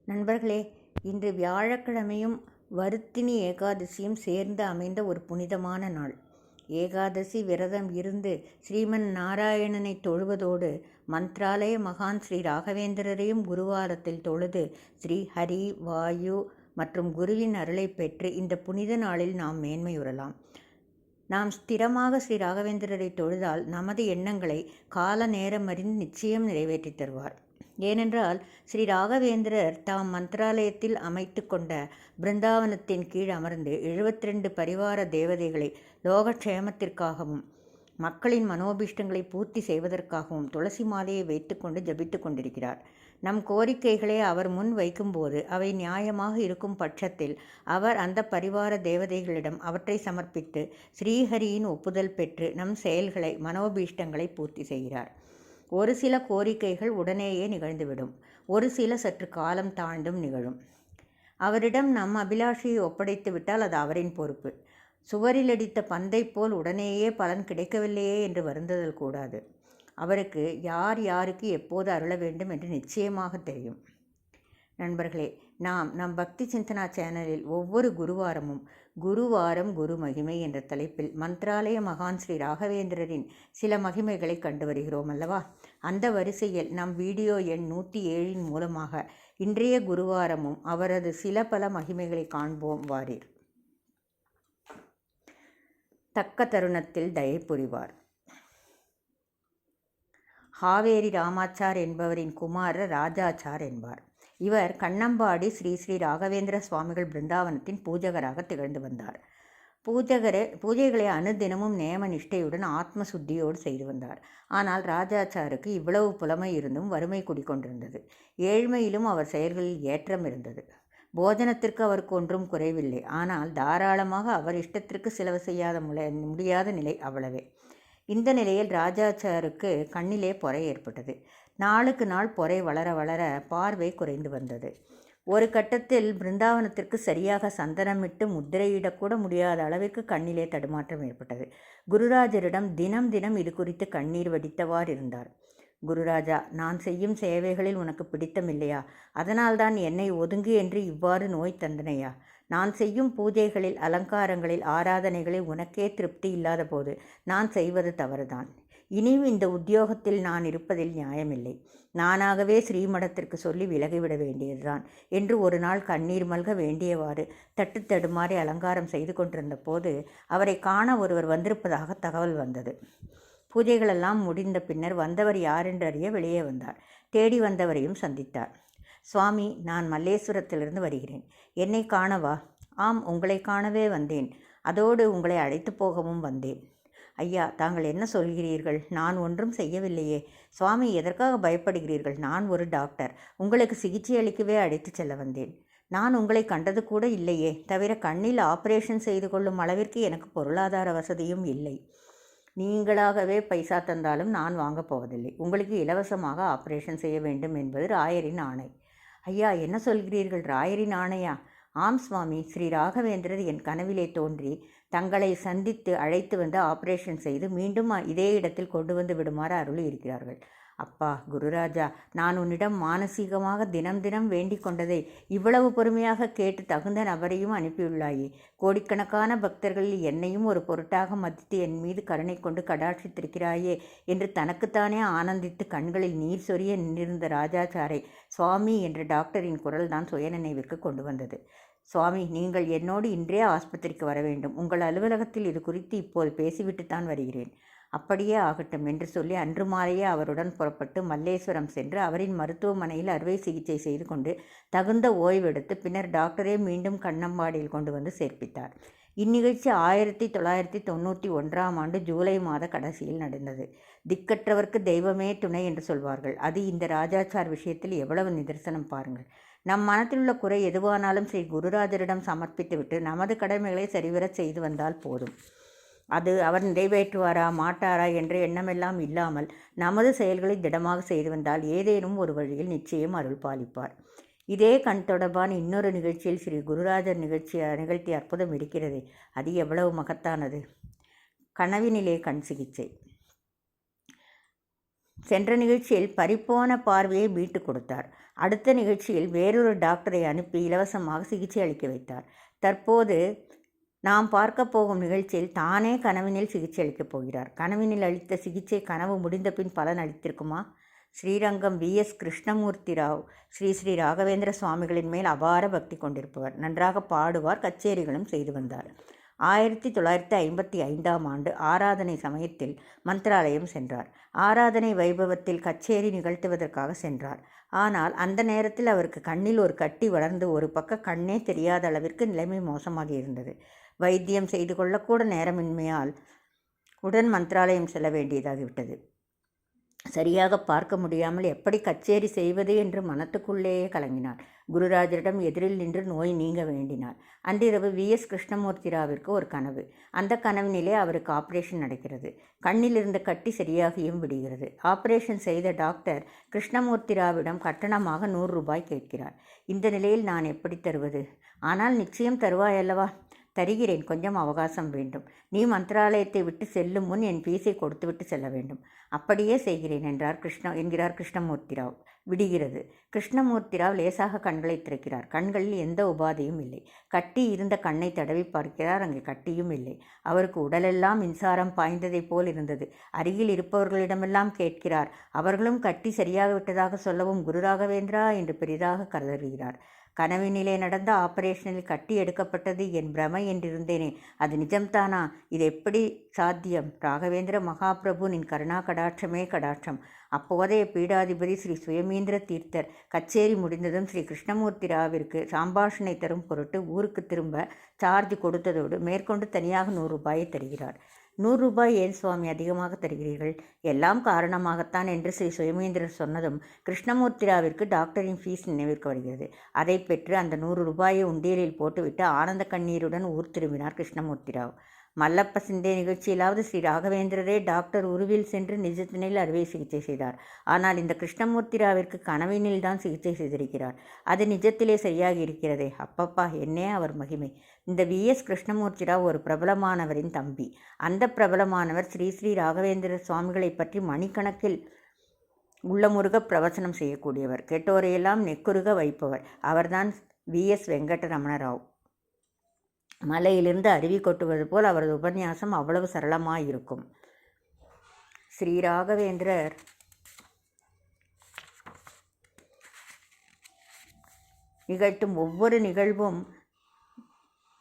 நண்பர்களே, இன்று வியாழக்கிழமையும் வருத்தினி ஏகாதசியும் சேர்ந்து அமைந்த ஒரு புனிதமான நாள். ஏகாதசி விரதம் இருந்து ஸ்ரீமன் நாராயணனை தொழுவதோடு மந்த்ராலய மகான் ஸ்ரீ ராகவேந்திரரையும் குருவாரத்தில் தொழுது ஸ்ரீ ஹரி, வாயு மற்றும் குருவின் அருளை பெற்று இந்த புனித நாளில் நாம் மேன்மையுறலாம். நாம் ஸ்திரமாக ஸ்ரீ ராகவேந்திரரை தொழுதால் நமது எண்ணங்களை கால நேரமறிந்து நிச்சயம் நிறைவேற்றித் தருவார். ஏனென்றால் ஸ்ரீ ராகவேந்திரர் தாம் மந்திராலயத்தில் அமைத்து கொண்ட பிருந்தாவனத்தின் கீழ் அமர்ந்து 72 பரிவார தேவதைகளை லோகக்ஷேமத்திற்காகவும் மக்களின் மனோபீஷ்டங்களை பூர்த்தி செய்வதற்காகவும் துளசி மாலையை வைத்து கொண்டு ஜபித்து கொண்டிருக்கிறார். நம் கோரிக்கைகளை அவர் முன் வைக்கும்போது அவை நியாயமாக இருக்கும் பட்சத்தில் அவர் அந்த பரிவார தேவதைகளிடம் அவற்றை சமர்ப்பித்து ஸ்ரீஹரியின் ஒப்புதல் பெற்று நம் செயல்களை மனோபீஷ்டங்களை பூர்த்தி செய்கிறார். ஒரு சில கோரிக்கைகள் உடனேயே நிகழ்ந்துவிடும், ஒரு சில சற்று காலம் தாழ்ந்தும் நிகழும். அவரிடம் நம் அபிலாஷையை ஒப்படைத்து விட்டால் அது அவரின் பொறுப்பு. சுவரில் அடித்த பந்தை போல் உடனேயே பலன் கிடைக்கவில்லையே என்று வருந்துதல் கூடாது. அவருக்கு யார் யாருக்கு எப்போது அருள வேண்டும் என்று நிச்சயமாக தெரியும். நண்பர்களே, நாம் நம் பக்தி சிந்தனா சேனலில் ஒவ்வொரு குருவாரமும் குருவாரம் குரு மகிமை என்ற தலைப்பில் மந்த்ராலய மகான் ஸ்ரீ ராகவேந்திரரின் சில மகிமைகளை கண்டு வருகிறோம் அல்லவா? அந்த வரிசையில் நம் வீடியோ எண் 107 மூலமாக இன்றைய குருவாரமும் அவரது சில பல மகிமைகளை காண்போம் வாரீர். தக்க தருணத்தில் தயை புரிவார். ஹாவேரி ராமாச்சார் என்பவரின் குமாரர் ராஜாச்சார் என்பார். இவர் கண்ணம்பாடி ஸ்ரீ ஸ்ரீ ராகவேந்திர சுவாமிகள் பிருந்தாவனத்தின் பூஜகராக திகழ்ந்து வந்தார். பூஜைகளை அனுதினமும் நேம நிஷ்டையுடன் ஆத்ம சுத்தியோடு செய்து வந்தார். ஆனால் ராஜாச்சாருக்கு இவ்வளவு புலமை இருந்தும் வறுமை குடிக்கொண்டிருந்தது. ஏழ்மையிலும் அவர் செயல்களில் ஏற்றம் இருந்தது. போஜனத்திற்கு அவருக்கு ஒன்றும் குறைவில்லை. ஆனால் தாராளமாக அவர் இஷ்டத்திற்கு செலவு செய்யாத முடியாத நிலை அவ்வளவே. இந்த நிலையில் ராஜாச்சாருக்கு கண்ணிலே பொறை ஏற்பட்டது. நாளுக்கு நாள் பொறை வளர வளர பார்வை குறைந்து வந்தது. ஒரு கட்டத்தில் பிருந்தாவனத்திற்கு சரியாக சந்தனமிட்டு முத்திரையிடக்கூட முடியாத அளவிற்கு கண்ணிலே தடுமாற்றம் ஏற்பட்டது. குருராஜரிடம் தினம் தினம் இது குறித்து கண்ணீர் வடித்தவாறு இருந்தார். குருராஜா, நான் செய்யும் சேவைகளில் உனக்கு பிடித்தமில்லையா? அதனால்தான் என்னை ஒதுங்கு என்று இவ்வாறு நோய் தந்தனையா? நான் செய்யும் பூஜைகளில், அலங்காரங்களில், ஆராதனைகளில் உனக்கே திருப்தி இல்லாத போது நான் செய்வது தவறுதான். இனியும் இந்த உத்தியோகத்தில் நான் இருப்பதில் நியாயமில்லை. நானாகவே ஸ்ரீமடத்திற்கு சொல்லி விலகிவிட வேண்டியதுதான் என்று ஒரு நாள் கண்ணீர் மல்க வேண்டியவாறு தட்டு தடுமாறி அலங்காரம் செய்து கொண்டிருந்த போது அவரை காண ஒருவர் வந்திருப்பதாக தகவல் வந்தது. பூஜைகளெல்லாம் முடிந்த பின்னர் வந்தவர் யாரென்று அறிய வெளியே வந்தார். தேடி வந்தவரையும் சந்தித்தார். சுவாமி, நான் மல்லேஸ்வரத்திலிருந்து வருகிறேன். என்னை காணவா? ஆம், உங்களை காணவே வந்தேன். அதோடு உங்களை அழைத்து போகவும் வந்தேன். ஐயா, தாங்கள் என்ன சொல்கிறீர்கள்? நான் ஒன்றும் செய்யவில்லையே. சுவாமி, எதற்காக பயப்படுகிறீர்கள்? நான் ஒரு டாக்டர். உங்களுக்கு சிகிச்சை அளிக்கவே அழைத்து செல்ல வந்தேன். நான் உங்களை கண்டது கூட இல்லையே. தவிர கண்ணில் ஆபரேஷன் செய்து கொள்ளும் அளவிற்கு எனக்கு பொருளாதார வசதியும் இல்லை. நீங்களாகவே பைசா தந்தாலும் நான் வாங்கப் போவதில்லை. உங்களுக்கு இலவசமாக ஆபரேஷன் செய்ய வேண்டும் என்பது ராயரின் ஆணை. ஐயா, என்ன சொல்கிறீர்கள்? ராயரின் ஆணையா? ஆம் சுவாமி, ஸ்ரீ ராகவேந்திரர் என் கனவிலே தோன்றி தங்களை சந்தித்து அழைத்து வந்து ஆபரேஷன் செய்து மீண்டும் இதே இடத்தில் கொண்டு வந்து விடுமாறு அருளி இருக்கிறார்கள். அப்பா குருராஜா, நான் உன்னிடம் மானசீகமாக தினம் தினம் வேண்டிக் கொண்டதை இவ்வளவு பொறுமையாக கேட்டு தகுந்த நபரையும் அனுப்பியுள்ளாயே. கோடிக்கணக்கான பக்தர்களில் என்னையும் ஒரு பொருட்டாக மதித்து என் மீது கருணை கொண்டு கடாட்சித்திருக்கிறாயே என்று தனக்குத்தானே ஆனந்தித்து கண்களில் நீர் சொரிய நின்றிருந்த ராஜாச்சாரை சுவாமி என்ற டாக்டரின் குரல் தான் சுயநினைவிற்கு கொண்டு வந்தது. சுவாமி, நீங்கள் என்னோடு இன்றே ஆஸ்பத்திரிக்கு வர வேண்டும். உங்கள் அலுவலகத்தில் இது குறித்து இப்போது பேசிவிட்டுத்தான் வருகிறேன். அப்படியே ஆகட்டும் என்று சொல்லி அன்று மாலையே அவருடன் புறப்பட்டு மல்லேஸ்வரம் சென்று அவரின் மருத்துவமனையில் அறுவை சிகிச்சை செய்து கொண்டு தகுந்த ஓய்வெடுத்து பின்னர் டாக்டரே மீண்டும் கண்ணம்பாடியில் கொண்டு வந்து சேர்ப்பித்தார். இந்நிகழ்ச்சி 1991ஆம் ஆண்டு ஜூலை மாத கடைசியில் நடந்தது. திக்கற்றவர்க்கு தெய்வமே துணை என்று சொல்வார்கள். அது இந்த ராஜாச்சார் விஷயத்தில் எவ்வளவு நிதர்சனம் பாருங்கள். நம் மனத்தில் உள்ள குறை எதுவானாலும் ஸ்ரீ குருராஜரிடம் சமர்ப்பித்துவிட்டு நமது கடமைகளை சரிவர செய்து வந்தால் போதும். அது அவர் நிறைவேற்றுவாரா மாட்டாரா என்ற எண்ணமெல்லாம் இல்லாமல் நமது செயல்களை திடமாக செய்து வந்தால் ஏதேனும் ஒரு வழியில் நிச்சயம் அருள் பாலிப்பார். இதே கண் தொடர்பான இன்னொரு நிகழ்ச்சியில் ஸ்ரீ குருராஜர் நிகழ்த்திய அற்புதம் இருக்கிறது. அது எவ்வளவு மகத்தானது! கனவினிலே கண் சிகிச்சை. சென்ற நிகழ்ச்சியில் பறிப்போன பார்வையை மீட்டு கொடுத்தார். அடுத்த நிகழ்ச்சியில் வேறொரு டாக்டரை அனுப்பி இலவசமாக சிகிச்சை அளிக்க வைத்தார். தற்போது நாம் பார்க்க போகும் நிகழ்ச்சியில் தானே கனவினில் சிகிச்சை அளிக்கப் போகிறார். கனவினில் அளித்த சிகிச்சை கனவு முடிந்த பின் பலன் அளித்திருக்குமா? ஸ்ரீரங்கம் V.S. கிருஷ்ணமூர்த்தி ராவ் ஸ்ரீ ஸ்ரீ ராகவேந்திர சுவாமிகளின் மேல் அபார பக்தி கொண்டிருப்பவர். நன்றாக பாடுவார், கச்சேரிகளும் செய்து வந்தார். 1955ஆம் ஆண்டு ஆராதனை சமயத்தில் மந்திராலயம் சென்றார். ஆராதனை வைபவத்தில் கச்சேரி நிகழ்த்துவதற்காக சென்றார். ஆனால் அந்த நேரத்தில் அவருக்கு கண்ணில் ஒரு கட்டி வளர்ந்து ஒரு பக்க கண்ணே தெரியாத அளவிற்கு நிலைமை மோசமாக இருந்தது. வைத்தியம் செய்து கொள்ளக்கூட நேரமின்மையால் உடன் மந்திராலயம் செல்ல வேண்டியதாகிவிட்டது. சரியாக பார்க்க முடியாமல் எப்படி கச்சேரி செய்வது என்று மனத்துக்குள்ளேயே கலங்கினார். குருராஜரிடம் எதிரில் நின்று நோய் நீங்க வேண்டினார். அன்றிரவு V.S. கிருஷ்ணமூர்த்தி ராவிற்கு ஒரு கனவு. அந்த கனவினிலே அவருக்கு ஆபரேஷன் நடக்கிறது. கண்ணில் இருந்த கட்டி சரியாகியும் விடுகிறது. ஆபரேஷன் செய்த டாக்டர் கிருஷ்ணமூர்த்தி ராவிடம் கட்டணமாக 100 ரூபாய் கேட்கிறார். இந்த நிலையில் நான் எப்படி தருவது? ஆனால் நிச்சயம் தருவாயல்லவா? தருகிறேன், கொஞ்சம் அவகாசம் வேண்டும். நீ மந்திராலயத்தை விட்டு செல்லும் முன் என் ஃபீஸை கொடுத்துவிட்டு செல்ல வேண்டும். அப்படியே செய்கிறேன் என்கிறார் கிருஷ்ணமூர்த்தி ராவ். விடுகிறது. கிருஷ்ணமூர்த்தி ராவ் லேசாக கண்களை திறக்கிறார். கண்களில் எந்த உபாதையும் இல்லை. கட்டி இருந்த கண்ணை தடவி பார்க்கிறார். அங்கே கட்டியும் இல்லை. அவருக்கு உடலெல்லாம் மின்சாரம் பாய்ந்ததை போல் இருந்தது. அருகில் இருப்பவர்களிடமெல்லாம் கேட்கிறார். அவர்களும் கட்டி சரியாக விட்டதாக சொல்லவும் குரு ராகவேந்திரா என்று பெரிதாக கருதுகிறார். கனவினிலே நடந்த ஆபரேஷனில் கட்டி எடுக்கப்பட்டது என் பிரமை என்றிருந்தேனே, அது நிஜம்தானா? இது எப்படி சாத்தியம்? ராகவேந்திர மகாபிரபு நின் கருணா கடாட்சமே கடாட்சம். அப்போதைய பீடாதிபதி ஸ்ரீ சுயமீந்திர தீர்த்தர் கச்சேரி முடிந்ததும் ஸ்ரீ கிருஷ்ணமூர்த்தி ராவிற்கு சம்பாஷணை தரும் பொருட்டு ஊருக்கு திரும்ப சார்ஜ் கொடுத்ததோடு மேற்கொண்டு தனியாக 100 ரூபாயை தருகிறார். 100 ரூபாய் ஏன் சுவாமி அதிகமாக தருகிறீர்கள்? எல்லாம் காரணமாகத்தான் என்று ஸ்ரீ சுயமேந்திரர் சொன்னதும் கிருஷ்ணமூர்த்தி ராவிற்கு டாக்டரின் ஃபீஸ் நினைவிற்கு வருகிறது. அதை பெற்று அந்த 100 ரூபாயை உண்டியலில் போட்டுவிட்டு ஆனந்த கண்ணீருடன் ஊர் திரும்பினார் கிருஷ்ணமூர்த்தி ராவ். மல்லப்ப சிந்தே நிகழ்ச்சியிலாவது ஸ்ரீ ராகவேந்திரரே டாக்டர் உருவில் சென்று நிஜத்தினில் அறுவை சிகிச்சை செய்தார். ஆனால் இந்த கிருஷ்ணமூர்த்தி ராவிற்கு கனவினில் தான் சிகிச்சை செய்திருக்கிறார். அது நிஜத்திலே சரியாகி இருக்கிறதே. அப்பப்பா, என்னே அவர் மகிமை! இந்த V.S. கிருஷ்ணமூர்த்தி ராவ் ஒரு பிரபலமானவரின் தம்பி. அந்த பிரபலமானவர் ஸ்ரீ ஸ்ரீ ராகவேந்திர சுவாமிகளை பற்றி மணிக்கணக்கில் உள்ளமுருக பிரவச்சனம் செய்யக்கூடியவர். கேட்டோரையெல்லாம் நெக்குருக வைப்பவர். அவர்தான் V.S. வெங்கடரமண ராவ். மலையிலிருந்து அருவி கொட்டுவது போல் அவரது உபன்யாசம் அவ்வளவு சரளமாயிருக்கும். ஸ்ரீ ராகவேந்திரர் நிகழ்த்தும் ஒவ்வொரு நிகழ்வும்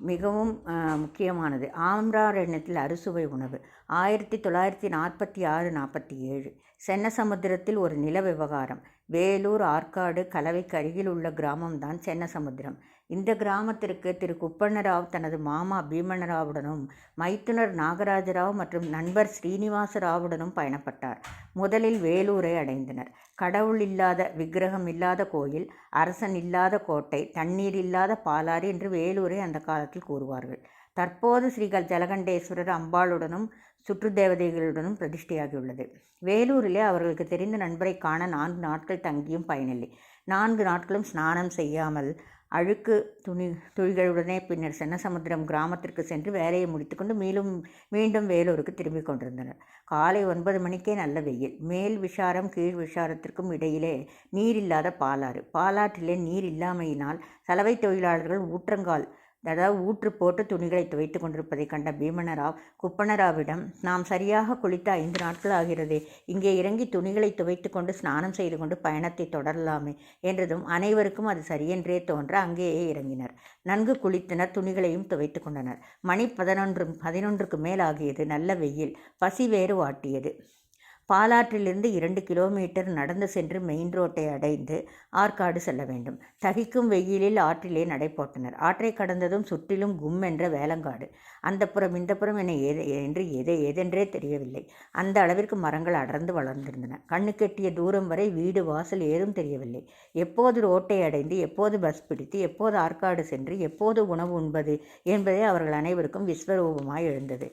மிகவும் முக்கியமானது. ஆம்ராரண்யத்தில் அறுசுவை உணவு. 1946-47 சென்னசமுத்திரத்தில் ஒரு நில விவகாரம். வேலூர் ஆற்காடு கலவைக்கு அருகில் உள்ள கிராமம்தான் சென்னசமுத்திரம். இந்த கிராமத்திற்கு திரு குப்பண்ணராவ் தனது மாமா பீமண்ணராவுடனும் மைத்துனர் நாகராஜராவ் மற்றும் நண்பர் ஸ்ரீனிவாசராவுடனும் பயணப்பட்டார். முதலில் வேலூரை அடைந்தனர். கடவுள் இல்லாத, விக்கிரகம் இல்லாத கோயில், அரசன் இல்லாத கோட்டை, தண்ணீர் இல்லாத பாலாறு என்று வேலூரை அந்த காலத்தில் கூறுவார்கள். தற்போது ஸ்ரீ ஜலகண்டேஸ்வரர் அம்பாளுடனும் சுற்று தேவதைகளுடனும் பிரதிஷ்டையாகியுள்ளது. வேலூரிலே அவர்களுக்கு தெரிந்த நண்பரை காண 4 நாட்கள் தங்கியும் பயனில்லை. 4 நாட்களும் ஸ்நானம் செய்யாமல் அழுக்கு துணிகளுடனே பின்னர் சென்னசமுத்திரம் கிராமத்திற்கு சென்று வேலையை முடித்துக்கொண்டு மீண்டும் வேலூருக்கு திரும்பிக் கொண்டிருந்தனர். காலை 9 மணிக்கே நல்ல வெயில். மேல் விஷாரம் கீழ் விஷாரத்திற்கும் இடையிலே நீரில்லாத பாலாறு. பாலாற்றிலே நீர் இல்லாமையினால் சலவை தொழிலாளர்கள் ஊற்று போட்டு துணிகளை துவைத்து கொண்டிருப்பதை கண்ட பீமண்ணராவ் குப்பண்ணராவிடம், நாம் சரியாக குளித்த 5 நாட்கள் ஆகிறதே, இங்கே இறங்கி துணிகளை துவைத்து கொண்டு ஸ்நானம் செய்து கொண்டு பயணத்தை தொடரலாமே என்றதும் அனைவருக்கும் அது சரியென்றே தோன்ற அங்கேயே இறங்கினர். நன்கு குளித்தனர். துணிகளையும் துவைத்து கொண்டனர். மணி 11க்கு மேல் ஆகியது. நல்ல வெயில். பசி வேறு வாட்டியது. பாலாற்றிலிருந்து 2 கிலோமீட்டர் நடந்து சென்று மெயின் ரோட்டை அடைந்து ஆற்காடு செல்ல வேண்டும். தகிக்கும் வெயிலில் ஆற்றிலே நடை போட்டனர். ஆற்றை கடந்ததும் சுற்றிலும் கும் என்ற வேலங்காடு. அந்த புறம் இந்த புறம் ஏதென்றே தெரியவில்லை. அந்த அளவிற்கு மரங்கள் அடர்ந்து வளர்ந்திருந்தன. கண்ணு கெட்டிய தூரம் வரை வீடு வாசல் ஏதும் தெரியவில்லை. எப்போது ரோட்டை அடைந்து, எப்போது பஸ் பிடித்து, எப்போது ஆற்காடு சென்று, எப்போது உணவு உண்பது என்பதே அவர்கள் அனைவருக்கும் விஸ்வரூபமாய் எழுந்தது.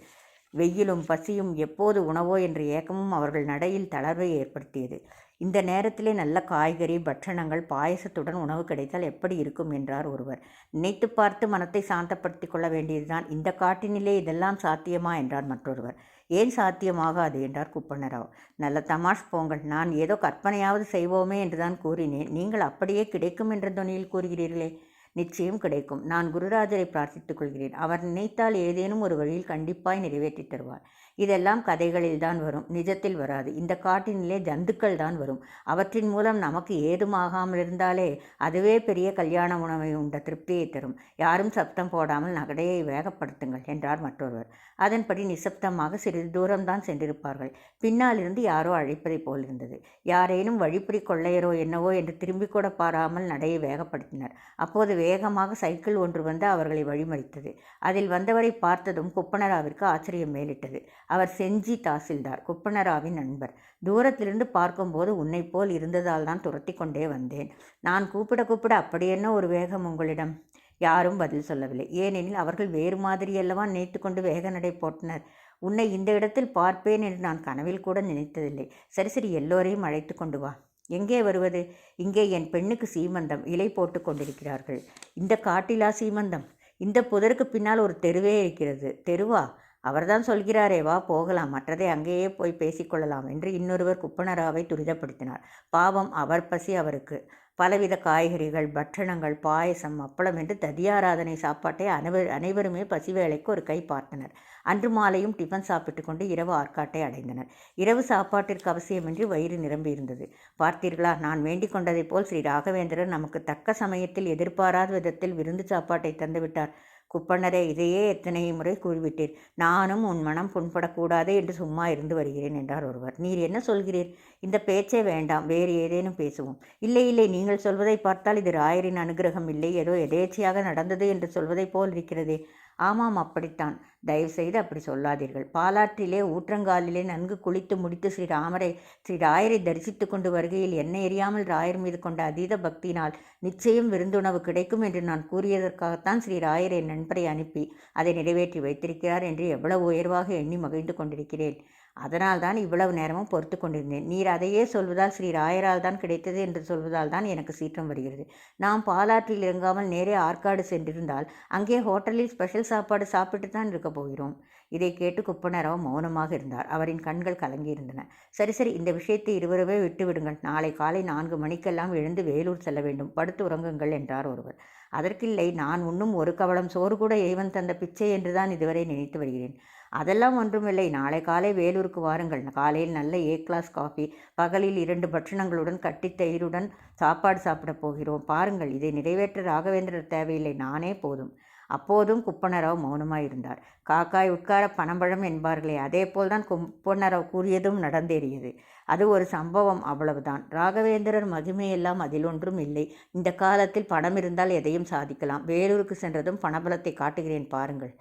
வெயிலும் பசியும் எப்போது உணவோ என்ற ஏக்கமும் அவர்கள் நடையில் தளர்வை ஏற்படுத்தியது. இந்த நேரத்திலே நல்ல காய்கறி பட்சணங்கள் பாயசத்துடன் உணவு கிடைத்தால் எப்படி இருக்கும் என்றார் ஒருவர். நினைத்து பார்த்து மனத்தை சாந்தப்படுத்தி கொள்ள வேண்டியதுதான். இந்த காட்டினிலே இதெல்லாம் சாத்தியமா என்றார் மற்றொருவர். ஏன் சாத்தியமாகாது என்றார் குப்பண்ணராவ். நல்ல தமாஷ் போங்கள். நான் ஏதோ கற்பனையாவது செய்வோமே என்றுதான் கூறினேன். நீங்கள் அப்படியே கிடைக்கும் என்ற தொனியில் கூறுகிறீர்களே. நிச்சயம் கிடைக்கும். நான் குருராஜரை பிரார்த்தித்துக் கொள்கிறேன். அவர் நினைத்தால் ஏதேனும் ஒரு வழியில் கண்டிப்பாய் நிறைவேற்றித் தருவார். இதெல்லாம் கதைகளில்தான் வரும், நிஜத்தில் வராது. இந்த காட்டினிலே ஜந்துக்கள் தான் வரும். அவற்றின் மூலம் நமக்கு ஏதுமாகாமல் இருந்தாலே அதுவே பெரிய கல்யாண உணவை உண்ட திருப்தியை தரும். யாரும் சப்தம் போடாமல் நகடையை வேகப்படுத்துங்கள் என்றார் மற்றொருவர். அதன்படி நிசப்தமாக சிறிது தூரம்தான் சென்றிருப்பார்கள். பின்னாலிருந்து யாரோ அழைப்பதைப் போலிருந்தது. யாரேனும் வழிப்பறி கொள்ளையரோ என்னவோ என்று திரும்பிக் கூட பாராமல் நடையை வேகப்படுத்தினர். அப்போது வேகமாக சைக்கிள் ஒன்று வந்து அவர்களை வழிமறித்தது. அதில் வந்தவரை பார்த்ததும் குப்பனராவிற்கு ஆச்சரியம் மேலிட்டது. அவர் செஞ்சி தாசில்தார், குப்பனராவின் நண்பர். தூரத்திலிருந்து பார்க்கும்போது உன்னை போல் இருந்ததால் தான் துரத்தி கொண்டே வந்தேன். நான் கூப்பிட கூப்பிட அப்படி என்ன ஒரு வேகம் உங்களிடம்? யாரும் பதில் சொல்லவில்லை. ஏனெனில் அவர்கள் வேறு மாதிரியல்லவா நினைத்து கொண்டு வேக நடை போட்டனர். உன்னை இந்த இடத்தில் பார்ப்பேன் என்று நான் கனவில் கூட நினைத்ததில்லை. சரி சரி, எல்லோரையும் அழைத்து கொண்டு வா. எங்கே வருவது? இங்கே என் பெண்ணுக்கு சீமந்தம். இலை போட்டு கொண்டிருக்கிறார்கள். இந்த காட்டிலா சீமந்தம்? இந்த புதருக்கு பின்னால் ஒரு தெருவே இருக்கிறது. தெருவா? அவர்தான் சொல்கிறாரே, வா போகலாம், மற்றதை அங்கேயே போய் பேசிக்கொள்ளலாம் என்று இன்னொருவர் குப்பனராவை துரிதப்படுத்தினார். பாவம், அவர் பசி அவருக்கு. பலவித காய்கறிகள், பட்சணங்கள், பாயசம், அப்பளம் என்று ததியாராதனை சாப்பாட்டை அனைவருமே பசி வேளைக்கு ஒரு கை பார்த்தனர். அன்று மாலையும் டிஃபன் சாப்பிட்டு கொண்டு இரவு ஆற்காட்டை அடைந்தனர். இரவு சாப்பாட்டிற்கு அவசியமின்றி வயிறு நிரம்பியிருந்தது. பார்த்தீர்களா, நான் வேண்டிக் கொண்டதைப் போல் ஸ்ரீ ராகவேந்திரர் நமக்கு தக்க சமயத்தில் எதிர்பாராத விதத்தில் விருந்து சாப்பாட்டை தந்துவிட்டார். குப்பண்ணரே, இதையே எத்தனை முறை கூறிவிட்டீர். நானும் உன் மனம் புண்படக்கூடாது என்று சும்மா இருந்து வருகிறேன் என்றார் ஒருவர். நீர் என்ன சொல்கிறீர்? இந்த பேச்சே வேண்டாம், வேறு ஏதேனும் பேசுவோம். இல்லை இல்லை, நீங்கள் சொல்வதை பார்த்தால் இது ராயரின் அனுகிரகம் இல்லை, ஏதோ எதேச்சையாக நடந்தது என்று சொல்வதை போல் இருக்கிறதே. ஆமாம், அப்படித்தான். தயவுசெய்து அப்படி சொல்லாதீர்கள். பாலாற்றிலே ஊற்றங்காலிலே நன்கு குளித்து முடித்து ஸ்ரீ ராயரை தரிசித்து கொண்டு வருகையில் என்னை எறியாமல் ராயர் மீது கொண்ட அதீத பக்தியினால் நிச்சயம் விருந்துணவு கிடைக்கும் என்று நான் கூறியதற்காகத்தான் ஸ்ரீ ராயர் என் நண்பரை அனுப்பி அதை நிறைவேற்றி வைத்திருக்கிறார் என்று எவ்வளவு உயர்வாக எண்ணி மகிழ்ந்து கொண்டிருக்கிறேன். அதனால் தான் இவ்வளவு நேரமும் பொறுத்து கொண்டிருந்தேன். நீர் அதையே சொல்வதால் ஸ்ரீ ராயரால் தான் கிடைத்தது என்று சொல்வதால் தான் எனக்கு சீற்றம் வருகிறது. நாம் பாலாற்றில் இறங்காமல் நேரே ஆற்காடு சென்றிருந்தால் அங்கே ஹோட்டலில் ஸ்பெஷல் சாப்பாடு சாப்பிட்டு தான் இருக்கப் போகிறோம். இதை கேட்டு குப்பனராவ் மௌனமாக இருந்தார். அவரின் கண்கள் கலங்கியிருந்தன. சரி சரி, இந்த விஷயத்தை இருவரவே விட்டுவிடுங்கள். நாளை காலை 4 மணிக்கெல்லாம் எழுந்து வேலூர் செல்ல வேண்டும். படுத்து உறங்குங்கள் என்றார் ஒருவர். அதற்கில்லை, நான் உண்ணும் ஒரு கவளம் சோறு கூட இறைவன் தந்த பிச்சை என்றுதான் இதுவரை நினைத்து வருகிறேன். அதெல்லாம் ஒன்றுமில்லை. நாளை காலை வேலூருக்கு வாருங்கள். காலையில் நல்ல கிளாஸ் காஃபி, பகலில் 2 பட்சணங்களுடன் கட்டி தயிருடன் சாப்பாடு சாப்பிடப் போகிறோம். பாருங்கள், இதை நிறைவேற்ற ராகவேந்திரர் தேவையில்லை, நானே போதும். அப்போதும் குப்பனராவ் மௌனமாயிருந்தார். காக்காய் உட்கார பனம்பழம் என்பார்களே, அதே போல்தான் குப்பனராவ் கூறியதும் நடந்தேறியது. அது ஒரு சம்பவம், அவ்வளவுதான். ராகவேந்திரர் மகிமையெல்லாம் அதில் ஒன்றும் இல்லை. இந்த காலத்தில் பணம் இருந்தால் எதையும் சாதிக்கலாம். வேலூருக்கு சென்றதும் பணபலத்தை காட்டுகிறேன் பாருங்கள்.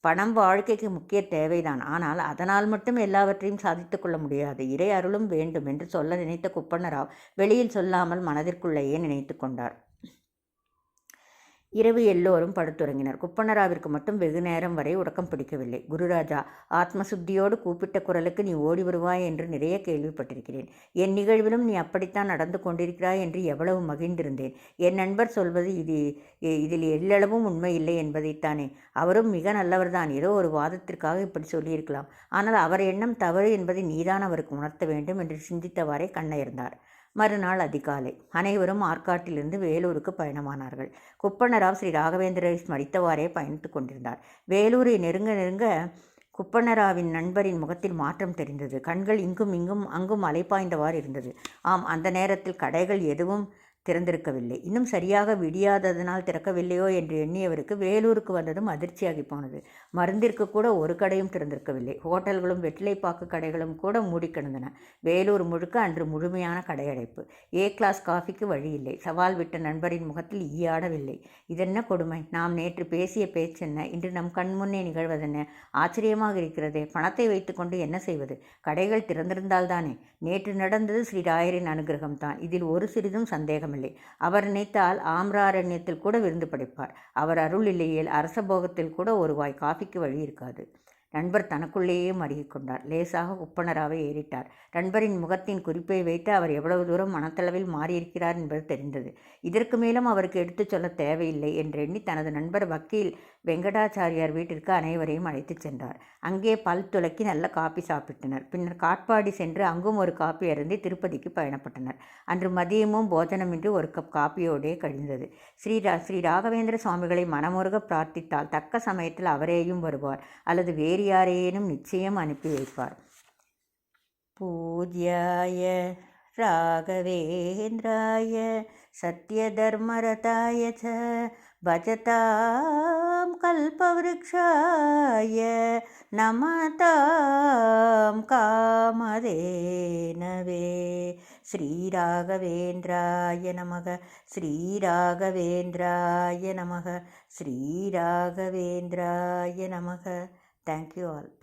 பணம் வாழ்க்கைக்கு முக்கிய தேவைதான். ஆனால் அதனால் மட்டும் எல்லாவற்றையும் சாதித்து கொள்ள முடியாது. இறை அருளும் வேண்டும் என்று சொல்ல நினைத்த குப்பனராவ் வெளியில் சொல்லாமல் மனதிற்குள்ளேயே நினைத்து கொண்டார். இரவு எல்லோரும் படுத்துறங்கினர். குப்பனராவிற்கு மட்டும் வெகு நேரம் வரை உறக்கம் பிடிக்கவில்லை. குருராஜா, ஆத்மசுத்தியோடு கூப்பிட்ட குரலுக்கு நீ ஓடி வருவாய் என்று நிறைய கேள்விப்பட்டிருக்கிறேன். என் நிகழ்விலும் நீ அப்படித்தான் நடந்து கொண்டிருக்கிறாய் என்று எவ்வளவு மகிழ்ந்திருந்தேன். என் நண்பர் சொல்வது இதில் எல்லளவும் உண்மை இல்லை என்பதைத்தானே. அவரும் மிக நல்லவர்தான். ஏதோ ஒரு வாதத்திற்காக இப்படி சொல்லியிருக்கலாம். ஆனால் அவர் எண்ணம் தவறு என்பதை நீதான் அவருக்கு உணர்த்த வேண்டும் என்று சிந்தித்தவாறே கண்ணயர்ந்தார். மறுநாள் அதிகாலை அனைவரும் ஆற்காட்டிலிருந்து வேலூருக்கு பயணமானார்கள். குப்பனராவ் ஸ்ரீ ராகவேந்திரரை ஸ்மரித்தவாறே பயணித்து கொண்டிருந்தார். வேலூரை நெருங்க நெருங்க குப்பனராவின் நண்பரின் முகத்தில் மாற்றம் தெரிந்தது. கண்கள் இங்கும் இங்கும் அங்கும் அலைப்பாய்ந்தவாறு இருந்தது. ஆம், அந்த நேரத்தில் கடைகள் எதுவும் திறந்திருக்கவில்லை. இன்னும் சரியாக விடியாததனால் திறக்கவில்லையோ என்று எண்ணியவருக்கு வேலூருக்கு வந்ததும் அதிர்ச்சியாகி போனது. மருந்திற்கு கூட ஒரு கடையும் திறந்திருக்கவில்லை. ஹோட்டல்களும் வெற்றிலைப்பாக்கு கடைகளும் கூட மூடி கிடந்தன. வேலூர் முழுக்க அன்று முழுமையான கடையடைப்பு. கிளாஸ் காஃபிக்கு வழி இல்லை. சவால் விட்ட நண்பரின் முகத்தில் ஈயாடவில்லை. இதென்ன கொடுமை! நாம் நேற்று பேசிய பேச்சென்ன, இன்று நம் கண்முன்னே நிகழ்வதென்ன? ஆச்சரியமாக இருக்கிறதே. பணத்தை வைத்துக்கொண்டு என்ன செய்வது? கடைகள் திறந்திருந்தால்தானே. நேற்று நடந்தது ஸ்ரீ ராயரின் அனுகிரகம்தான். இதில் ஒரு சிறிதும் சந்தேகம். அவர் நினைத்தால் ஆம்ராரண்யத்தில் கூட விருந்து படைப்பார். அவர் அருள் இல்லையேல் அரசபோகத்தில் கூட ஒரு வாய் காஃபிக்கு வழி இருக்காது. நண்பர் தனக்குள்ளேயே மருகிக்கொண்டார். லேசாக ஒப்பனராவை ஏறிட்டார். நண்பரின் முகத்தின் குறிப்பை வைத்து அவர் எவ்வளவு தூரம் மனத்தளவில் மாறியிருக்கிறார் என்பது தெரிந்தது. இதற்கு மேலும் அவருக்கு எடுத்துச் சொல்ல தேவையில்லை என்றெண்ணி தனது நண்பர் வக்கீல் வெங்கடாச்சாரியார் வீட்டிற்கு அனைவரையும் அழைத்துச் சென்றார். அங்கே பல் துலக்கி நல்ல காப்பி சாப்பிட்டனர். பின்னர் காட்பாடி சென்று அங்கும் ஒரு காப்பி அருந்தி திருப்பதிக்கு பயணப்பட்டனர். அன்று மதியமும் போஜனமின்றி ஒரு கப் காப்பியோடே கழிந்தது. ஸ்ரீ ராகவேந்திர சுவாமிகளை மனமுருக பிரார்த்தித்தால் தக்க சமயத்தில் அவரேயும் வருவார் அல்லது வேறு யாரேனும் நிச்சயம் அனுப்பி வைப்பார். பூஜ்யாய ராகவேந்திராய சத்யதர்மரதாய ச பஜதாம் கல்பவ்ருக்ஷாய நமதாம் காமதேனவே. ஸ்ரீராகவேந்திராய நமக. ஸ்ரீராகவேந்திராய நமக. ஸ்ரீராகவேந்திராய நமக. Thank you all.